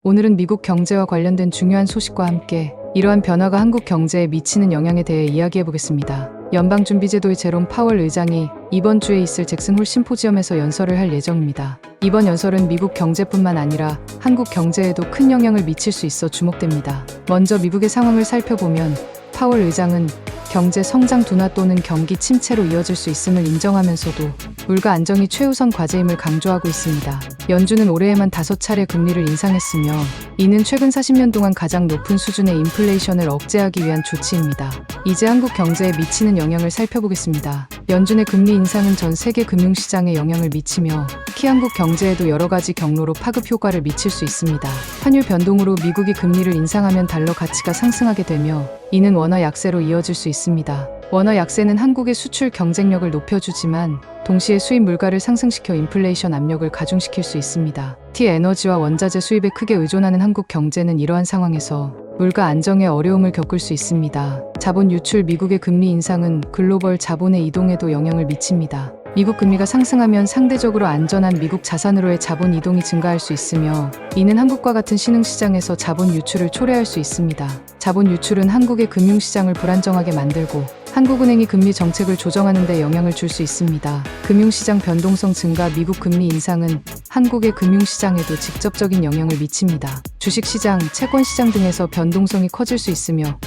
오늘은 미국 경제와 관련된 중요한 소식과 함께 이러한 변화가 한국 경제에 미치는 영향에 대해 이야기해보겠습니다. 연방준비제도의 제롬 파월 의장이 이번 주에 있을 잭슨 홀 심포지엄에서 연설을 할 예정입니다. 이번 연설은 미국 경제뿐만 아니라 한국 경제에도 큰 영향을 미칠 수 있어 주목됩니다. 먼저 미국의 상황을 살펴보면 파월 의장은 경제 성장 둔화 또는 경기 침체로 이어질 수 있음을 인정하면서도 물가 안정이 최우선 과제임을 강조하고 있습니다. 연준은 올해에만 5차례 금리를 인상했으며 이는 최근 40년 동안 가장 높은 수준의 인플레이션을 억제하기 위한 조치입니다. 이제 한국 경제에 미치는 영향을 살펴보겠습니다. 연준의 금리 인상은 전 세계 금융시장에 영향을 미치며 특히 한국 경제에도 여러 가지 경로로 파급 효과를 미칠 수 있습니다. 환율 변동으로 미국이 금리를 인상하면 달러 가치가 상승하게 되며 이는 원화 약세로 이어질 수 있습니다. 원화 약세는 한국의 수출 경쟁력을 높여주지만 동시에 수입 물가를 상승시켜 인플레이션 압력을 가중시킬 수 있습니다. 특히 에너지와 원자재 수입에 크게 의존하는 한국 경제는 이러한 상황에서 물가 안정에 어려움을 겪을 수 있습니다. 자본 유출 미국의 금리 인상은 글로벌 자본의 이동에도 영향을 미칩니다. 미국 금리가 상승하면 상대적으로 안전한 미국 자산으로의 자본 이동이 증가할 수 있으며 이는 한국과 같은 신흥시장에서 자본 유출을 초래할 수 있습니다. 자본 유출은 한국의 금융시장을 불안정하게 만들고 한국은행이 금리 정책을 조정하는 데 영향을 줄 수 있습니다. 금융시장 변동성 증가 미국 금리 인상은 한국의 금융시장에도 직접적인 영향을 미칩니다. 주식시장, 채권시장 등에서 변동성이 커질 수 있으며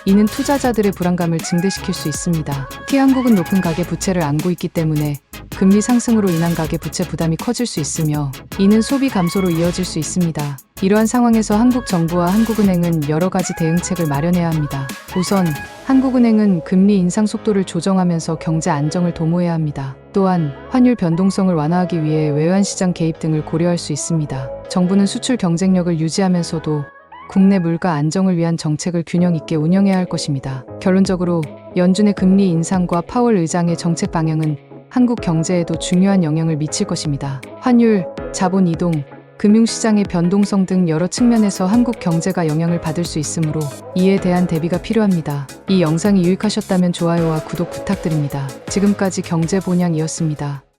이는 투자자들의 불안감을 증대시킬 수 있습니다. 특히 한국은 높은 가계부채를 안고 있기 때문에 금리 상승으로 인한 가계부채 부담이 커질 수 있으며 이는 소비 감소로 이어질 수 있습니다. 이러한 상황에서 한국 정부와 한국은행은 여러 가지 대응책을 마련해야 합니다. 우선 한국은행은 금리 인상 속도를 조정하면서 경제 안정을 도모해야 합니다. 또한 환율 변동성을 완화하기 위해 외환시장 개입 등을 고려할 수 있습니다. 정부는 수출 경쟁력을 유지하면서도 국내 물가 안정을 위한 정책을 균형 있게 운영해야 할 것입니다. 결론적으로 연준의 금리 인상과 파월 의장의 정책 방향은 한국 경제에도 중요한 영향을 미칠 것입니다. 환율, 자본 이동, 금융시장의 변동성 등 여러 측면에서 한국 경제가 영향을 받을 수 있으므로 이에 대한 대비가 필요합니다. 이 영상이 유익하셨다면 좋아요와 구독 부탁드립니다. 지금까지 경제본양이었습니다.